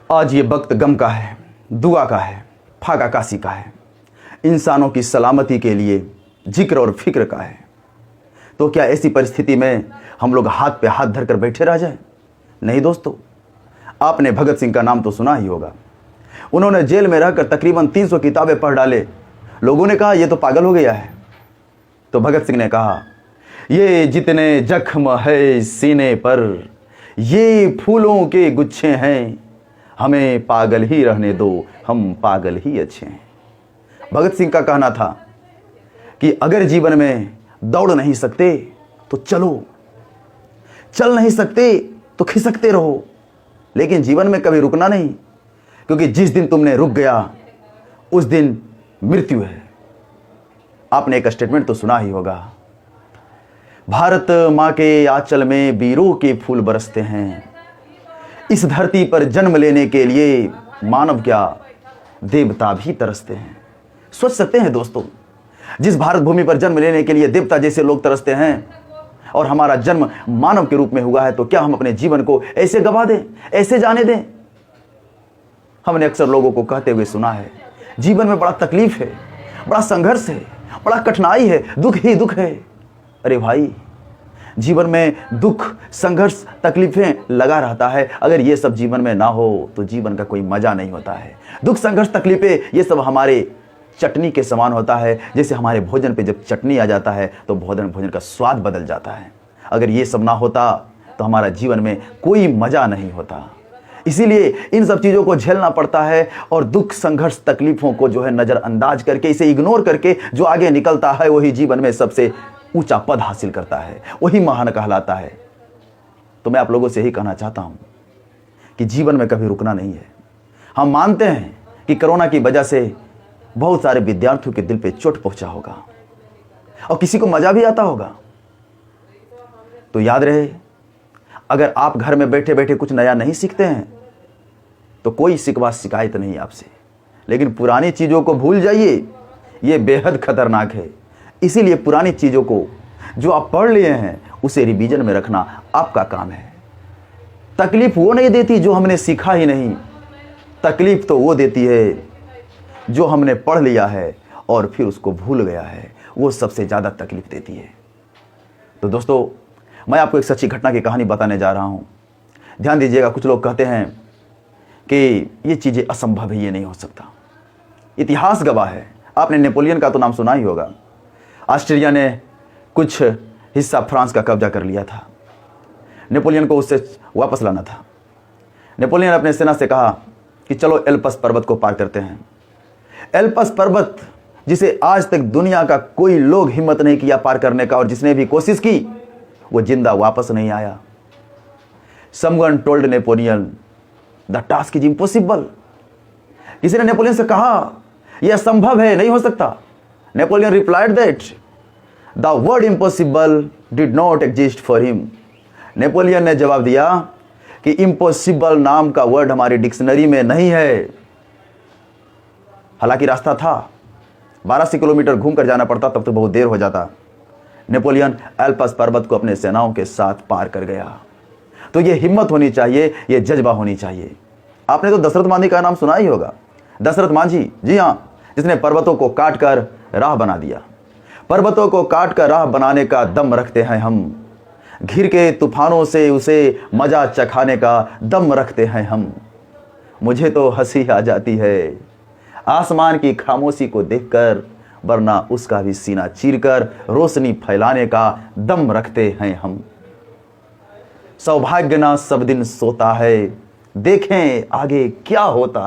आज ये वक्त गम का है, दुआ का है, फाका काशी का है, इंसानों की सलामती के लिए जिक्र और फिक्र का है। तो क्या ऐसी परिस्थिति में हम लोग हाथ पे हाथ धरकर बैठे रह जाएं? नहीं दोस्तों, आपने भगत सिंह का नाम तो सुना ही होगा। उन्होंने जेल में रहकर तकरीबन 300 किताबें पढ़ डाले। लोगों ने कहा ये तो पागल हो गया है। तो भगत सिंह ने कहा, ये जितने जख्म है सीने पर, ये फूलों के गुच्छे हैं, हमें पागल ही रहने दो, हम पागल ही अच्छे हैं। भगत सिंह का कहना था कि अगर जीवन में दौड़ नहीं सकते तो चलो, चल नहीं सकते तो खिसकते रहो, लेकिन जीवन में कभी रुकना नहीं, क्योंकि जिस दिन तुमने रुक गया उस दिन मृत्यु है। आपने एक स्टेटमेंट तो सुना ही होगा, भारत माँ के आंचल में वीरों के फूल बरसते हैं, इस धरती पर जन्म लेने के लिए मानव क्या देवता भी तरसते हैं। सोच सकते हैं दोस्तों, जिस भारत भूमि पर जन्म लेने के लिए देवता जैसे लोग तरसते हैं और हमारा जन्म मानव के रूप में हुआ है, तो क्या हम अपने जीवन को ऐसे गवा दें, ऐसे जाने दें? हमने अक्सर लोगों को कहते हुए सुना है, जीवन में बड़ा तकलीफ है, बड़ा संघर्ष है, बड़ा कठिनाई है, दुख ही दुख है। अरे भाई, जीवन में दुख, संघर्ष, तकलीफें लगा रहता है। अगर ये सब जीवन में ना हो तो जीवन का कोई मजा नहीं होता है। दुख, संघर्ष, तकलीफें ये सब हमारे चटनी के समान होता है। जैसे हमारे भोजन पे जब चटनी आ जाता है तो भोजन का स्वाद बदल जाता है। अगर ये सब ना होता तो हमारा जीवन में कोई मजा नहीं होता। इसीलिए इन सब चीज़ों को झेलना पड़ता है और दुख, संघर्ष, तकलीफों को जो है नज़रअंदाज करके, इसे इग्नोर करके जो आगे निकलता है वही जीवन में सबसे ऊंचा पद हासिल करता है, वही महान कहलाता है। तो मैं आप लोगों से यही कहना चाहता हूं कि जीवन में कभी रुकना नहीं है। हम मानते हैं कि कोरोना की वजह से बहुत सारे विद्यार्थियों के दिल पे चोट पहुंचा होगा और किसी को मजा भी आता होगा। तो याद रहे, अगर आप घर में बैठे बैठे कुछ नया नहीं सीखते हैं तो कोई शिकवा शिकायत नहीं आपसे, लेकिन पुरानी चीज़ों को भूल जाइए, ये बेहद खतरनाक है। इसीलिए पुरानी चीज़ों को जो आप पढ़ लिए हैं उसे रिवीजन में रखना आपका काम है। तकलीफ वो नहीं देती जो हमने सीखा ही नहीं, तकलीफ तो वो देती है जो हमने पढ़ लिया है और फिर उसको भूल गया है, वो सबसे ज़्यादा तकलीफ देती है। तो दोस्तों, मैं आपको एक सच्ची घटना की कहानी बताने जा रहा हूँ। ध्यान दीजिएगा, कुछ लोग कहते हैं कि ये चीज़ें असंभव है, ये नहीं हो सकता। इतिहास गवाह है। आपने नेपोलियन का तो नाम सुना ही होगा। ऑस्ट्रिया ने कुछ हिस्सा फ्रांस का कब्जा कर लिया था। नेपोलियन को उससे वापस लाना था। नेपोलियन अपने सेना से कहा कि चलो एल्पस पर्वत को पार करते हैं। एल्पस पर्वत जिसे आज तक दुनिया का कोई लोग हिम्मत नहीं किया पार करने का, और जिसने भी कोशिश की वो जिंदा वापस नहीं आया। Someone told Napoleon the task is impossible. किसी ने नेपोलियन से कहा यह असंभव है, नहीं हो सकता। Napoleon replied that the word impossible did not exist for him. Napoleon ने जवाब दिया कि इम्पॉसिबल नाम का वर्ड हमारी डिक्शनरी में नहीं है। हालांकि रास्ता था, 1200 किलोमीटर घूम कर जाना पड़ता, तब तो बहुत देर हो जाता। नेपोलियन एल्पस पर्वत को अपने सेनाओं के साथ पार कर गया। तो ये हिम्मत होनी चाहिए, ये जज्बा होनी चाहिए। आपने तो दशरथ मांझी का नाम सुना ही होगा। दशरथ मांझी, जी हाँ, जिसने पर्वतों को काट कर राह बना दिया। पर्वतों को काट कर राह बनाने का दम रखते हैं हम, घिर के तूफानों से उसे मजा चखाने का दम रखते हैं हम। मुझे तो हंसी आ जाती है आसमान की खामोशी को देखकर, वरना उसका भी सीना चीरकर रोशनी फैलाने का दम रखते हैं हम। सौभाग्य ना सब दिन सोता है, देखें आगे क्या होता।